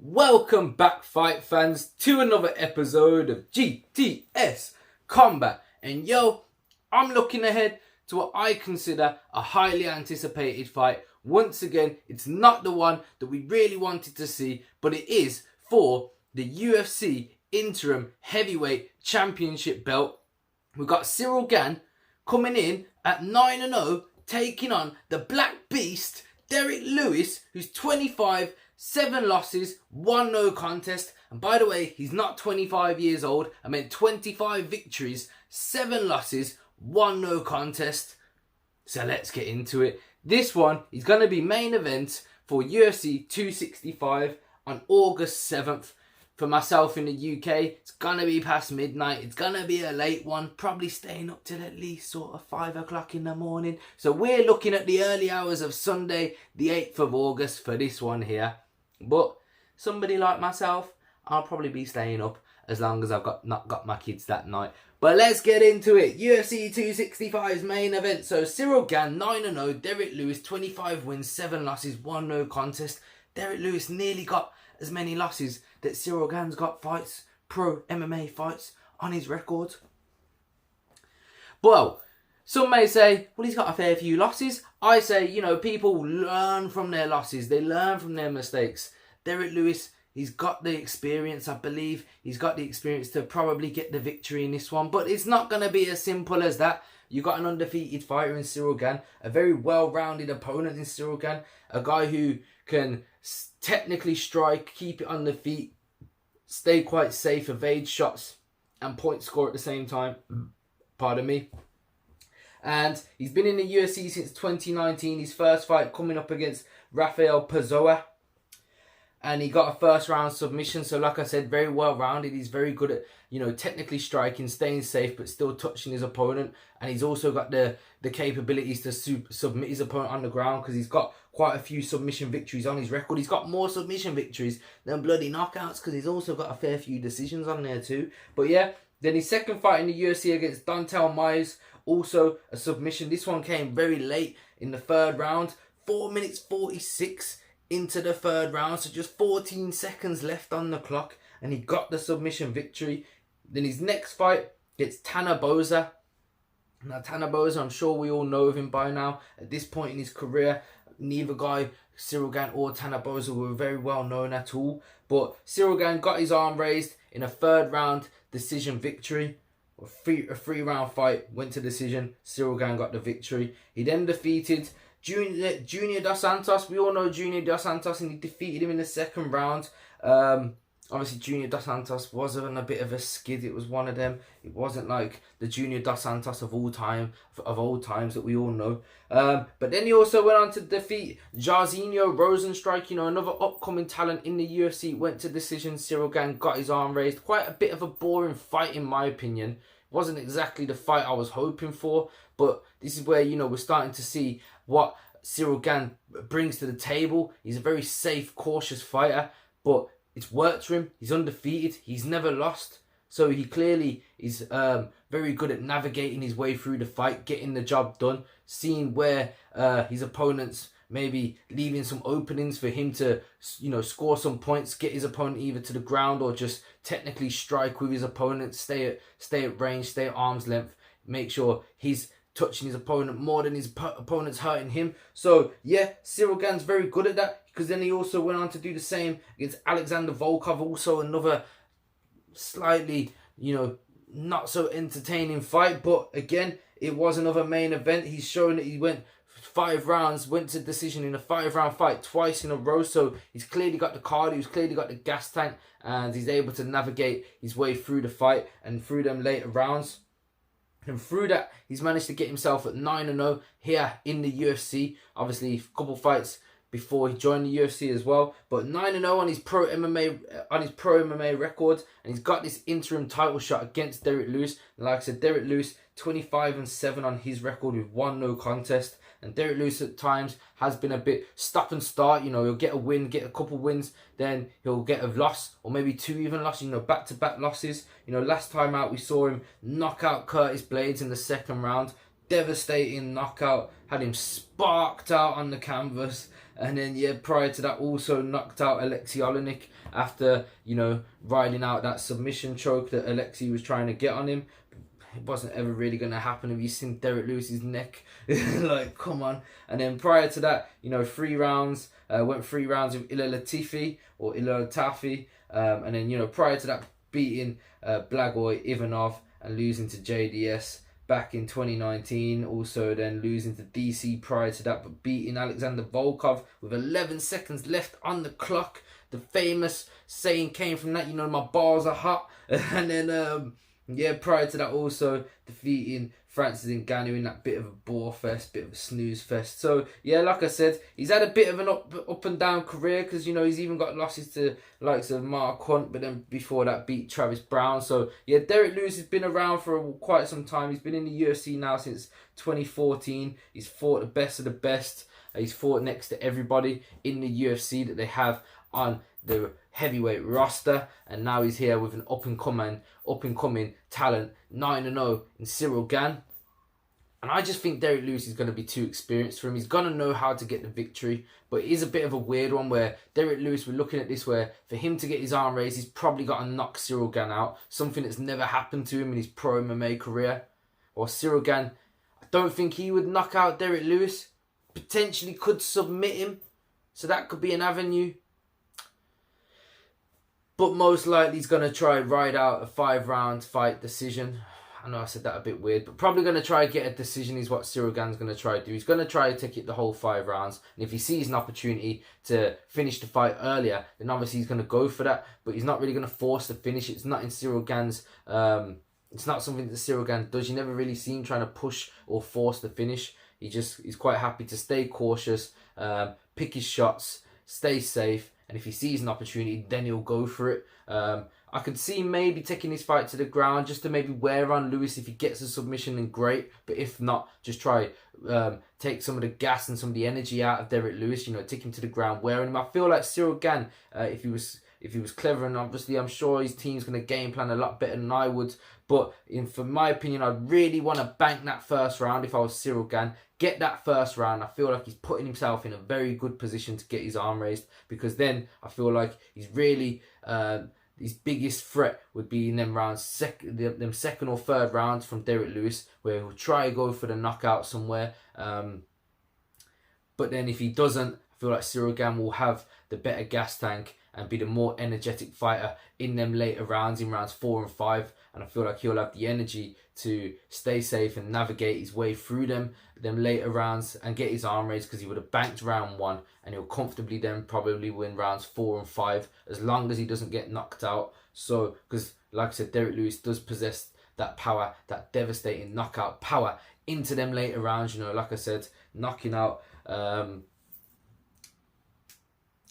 Welcome back, fight fans, to another episode of GTS Combat. And I'm looking ahead to what I consider a highly anticipated fight. Once again, it's not the one that we really wanted to see, but it is for the UFC Interim Heavyweight Championship belt. We've got Ciryl Gane coming in at 9-0, taking on the Black Beast, Derrick Lewis, who's 25, 7 losses, 1 no contest. And by the way, he's not 25 years old. I meant 25 victories, 7 losses, 1 no contest. So let's get into it. This one is going to be main event for UFC 265 on August 7th. For myself in the UK, it's going to be past midnight. It's going to be a late one, probably staying up till at least sort of 5 o'clock in the morning. So we're looking at the early hours of Sunday, the 8th of August for this one here. But somebody like myself, I'll probably be staying up as long as I've not got my kids that night. But let's get into it. UFC 265's main event. So Ciryl Gane, 9-0. Derrick Lewis, 25 wins, 7 losses, 1 no contest. Derrick Lewis nearly got as many losses that Ciryl Gane's got fights, pro MMA fights, on his record. Well, some may say, well, he's got a fair few losses. I say, people learn from their losses. They learn from their mistakes. Derrick Lewis, he's got the experience, I believe. He's got the experience to probably get the victory in this one. But it's not going to be as simple as that. You've got an undefeated fighter in Ciryl Gane, a very well-rounded opponent in Ciryl Gane, a guy who can technically strike, keep it on the feet, stay quite safe, evade shots, and point score at the same time. Pardon me. And he's been in the UFC since 2019. His first fight coming up against Rafael Pazoa. And he got a first round submission. So like I said, very well rounded. He's very good at, technically striking, staying safe, but still touching his opponent. And he's also got the capabilities to submit his opponent on the ground, because he's got quite a few submission victories on his record. He's got more submission victories than bloody knockouts, because he's also got a fair few decisions on there too. But yeah, then his second fight in the UFC against Dontel Myers, also a submission. This one came very late in the third round. 4 minutes 46 into the third round. So just 14 seconds left on the clock. And he got the submission victory. Then his next fight gets Tanner Boser. Now Tanner Boser, I'm sure we all know of him by now. At this point in his career, neither guy, Ciryl Gane or Tanner Boser, were very well known at all. But Ciryl Gane got his arm raised in a third round decision victory. A three-round fight, went to decision. Ciryl Gane got the victory. He then defeated Junior Dos Santos. We all know Junior Dos Santos, and he defeated him in the second round. Obviously, Junior Dos Santos was on a bit of a skid. It was one of them. It wasn't like the Junior Dos Santos of old times that we all know. But then he also went on to defeat Jairzinho Rozenstruik, another upcoming talent in the UFC. Went to decision. Ciryl Gane got his arm raised. Quite a bit of a boring fight, in my opinion. Wasn't exactly the fight I was hoping for, but this is where, we're starting to see what Ciryl Gane brings to the table. He's a very safe, cautious fighter, but it's worked for him. He's undefeated. He's never lost. So he clearly is very good at navigating his way through the fight, getting the job done, seeing where his opponents maybe leaving some openings for him to, score some points, get his opponent either to the ground or just technically strike with his opponent, stay at range, stay at arm's length, make sure he's touching his opponent more than his opponent's hurting him. So yeah, Ciryl Gane's very good at that, because then he also went on to do the same against Alexander Volkov, also another slightly, not so entertaining fight. But again, it was another main event. He's shown that he went 5 rounds, went to decision in a 5-round fight twice in a row. So he's clearly got the cardio, he's clearly got the gas tank, and he's able to navigate his way through the fight and through them later rounds. And through that, he's managed to get himself at 9-0 here in the UFC. Obviously, a couple fights before he joined the UFC as well. But 9-0 on his pro MMA record, and he's got this interim title shot against Derrick Lewis. And like I said, Derrick Lewis 25-7 on his record with 1 no contest. And Derrick Lewis at times has been a bit stop and start. He'll get a win, get a couple wins, then he'll get a loss, or maybe 2 even losses, back-to-back losses. Last time out we saw him knock out Curtis Blades in the second round. devastating knockout, had him sparked out on the canvas. And then, yeah, prior to that, also knocked out Alexei Oleinik after, you know, riding out that submission choke that Alexei was trying to get on him. It wasn't ever really going to happen. Have you seen Derrick Lewis's neck? Like, come on. And then prior to that, you know, 3 rounds. Went 3 rounds with Ilir Latifi or Ilir Latifi. And then, you know, prior to that, beating Blagoy Ivanov and losing to JDS back in 2019. Also then losing to DC prior to that, but beating Alexander Volkov with 11 seconds left on the clock. The famous saying came from that, you know, my balls are hot. And then, yeah, prior to that, also defeating Francis Ngannou in that bit of a bore fest, bit of a snooze fest. So, yeah, like I said, he's had a bit of an up and down career because, you know, he's even got losses to likes of Mark Hunt, but then before that beat Travis Brown. So, yeah, Derrick Lewis has been around for quite some time. He's been in the UFC now since 2014. He's fought the best of the best. He's fought next to everybody in the UFC that they have on the heavyweight roster, and now he's here with an up and coming talent, 9-0 in Ciryl Gane. And I just think Derrick Lewis is going to be too experienced for him. He's going to know how to get the victory, but it is a bit of a weird one where Derrick Lewis, we're looking at this where for him to get his arm raised, he's probably got to knock Ciryl Gane out, something that's never happened to him in his pro MMA career. Or Ciryl Gane, I don't think he would knock out Derrick Lewis, potentially could submit him, so that could be an avenue. But most likely he's going to try ride out a 5-round fight decision. I know I said that a bit weird, but probably going to try get a decision is what Ciryl Gane's going to try to do. He's going to try to take it the whole 5 rounds. And if he sees an opportunity to finish the fight earlier, then obviously he's going to go for that. But he's not really going to force the finish. It's not in Ciryl Gane's... it's not something that Ciryl Gane does. You never really see him trying to push or force the finish. He's quite happy to stay cautious, pick his shots, stay safe. And if he sees an opportunity, then he'll go for it. I could see maybe taking his fight to the ground just to maybe wear on Lewis. If he gets a submission, then great. But if not, just try take some of the gas and some of the energy out of Derrick Lewis. You know, take him to the ground, wearing him. I feel like Ciryl Gane, if he was clever, and obviously I'm sure his team's going to game plan a lot better than I would. But for my opinion, I'd really want to bank that first round if I was Ciryl Gane. Get that first round. I feel like he's putting himself in a very good position to get his arm raised, because then I feel like he's really his biggest threat would be in them rounds, them second or third rounds from Derrick Lewis, where he'll try to go for the knockout somewhere. But then if he doesn't, I feel like Ciryl Gane will have the better gas tank and be the more energetic fighter in them later rounds, in rounds 4 and 5. And I feel like he'll have the energy to stay safe and navigate his way through them later rounds and get his arm raised, because he would have banked round 1 and he'll comfortably then probably win rounds 4 and 5 as long as he doesn't get knocked out. So, because like I said, Derrick Lewis does possess that power, that devastating knockout power into them later rounds. You know, like I said, knocking out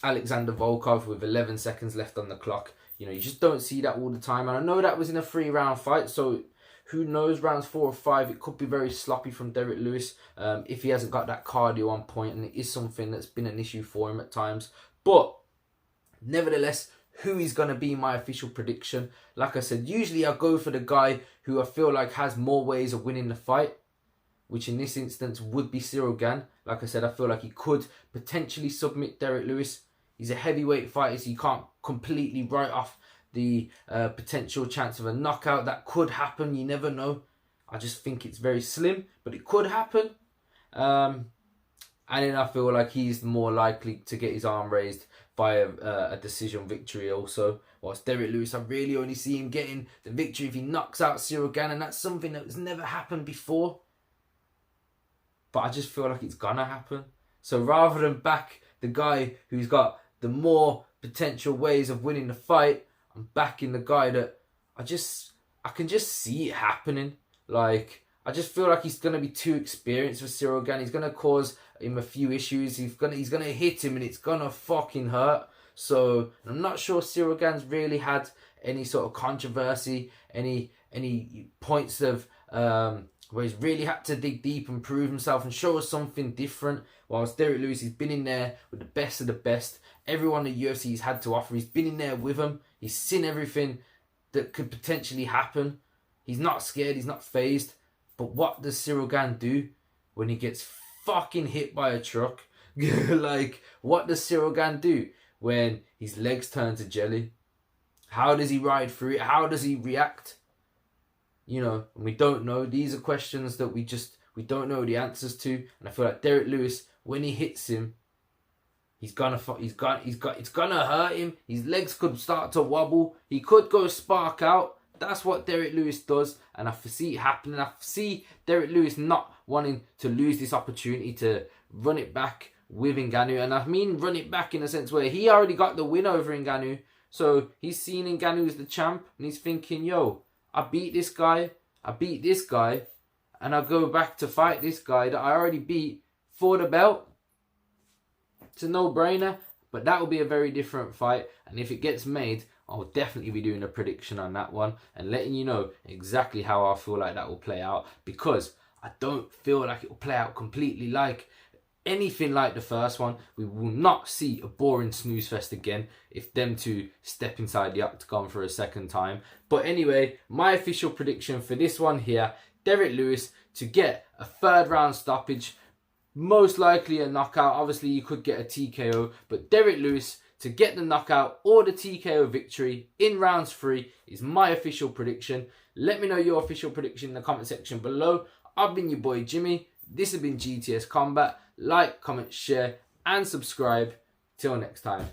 Alexander Volkov with 11 seconds left on the clock. You know, you just don't see that all the time. And I know that was in a 3-round fight, so who knows, rounds 4 or 5, it could be very sloppy from Derrick Lewis if he hasn't got that cardio on point, and it is something that's been an issue for him at times. But nevertheless, who is going to be my official prediction? Like I said, usually I go for the guy who I feel like has more ways of winning the fight, which in this instance would be Ciryl Gane. Like I said, I feel like he could potentially submit Derrick Lewis. He's a heavyweight fighter, so you can't completely write off the potential chance of a knockout. That could happen, you never know. I just think it's very slim, but it could happen. And then I feel like he's more likely to get his arm raised by a decision victory also. Whilst Derrick Lewis, I really only see him getting the victory if he knocks out Ciryl Gane, and that's something that has never happened before. But I just feel like it's gonna happen. So rather than back the guy who's got the more potential ways of winning the fight, I'm backing the guy that I can just see it happening. Like, I just feel like he's going to be too experienced for Ciryl Gane. He's going to cause him a few issues. He's going to hit him and it's going to fucking hurt. So, I'm not sure Ciryl Gane's really had any sort of controversy, any points of where he's really had to dig deep and prove himself and show us something different. Whilst Derrick Lewis, he's been in there with the best of the best. Everyone the UFC's had to offer, he's been in there with them. He's seen everything that could potentially happen. He's not scared, he's not phased. But what does Ciryl Gane do when he gets fucking hit by a truck? Like, what does Ciryl Gane do when his legs turn to jelly? How does he ride through it? How does he react? You know, and we don't know. These are questions that we don't know the answers to. And I feel like Derrick Lewis, when he hits him, it's gonna hurt him. His legs could start to wobble. He could go spark out. That's what Derrick Lewis does, and I foresee it happening. I see Derrick Lewis not wanting to lose this opportunity to run it back with Ngannou. And I mean run it back in a sense where he already got the win over Ngannou. So he's seen Ngannou as the champ, and he's thinking, yo, I beat this guy, and I go back to fight this guy that I already beat for the belt. It's a no-brainer, but that will be a very different fight. And if it gets made, I'll definitely be doing a prediction on that one and letting you know exactly how I feel like that will play out, because I don't feel like it will play out completely like anything like the first one. We will not see a boring snooze fest again if them two step inside the octagon for a second time. But anyway, my official prediction for this one here, Derrick Lewis to get a third round stoppage, most likely a knockout. Obviously you could get a TKO, but Derrick Lewis to get the knockout or the TKO victory in rounds 3 is my official prediction. Let me know your official prediction in the comment section below. I've been your boy Jimmy. This has been GTS Combat. Like, comment, share and subscribe. Till next time.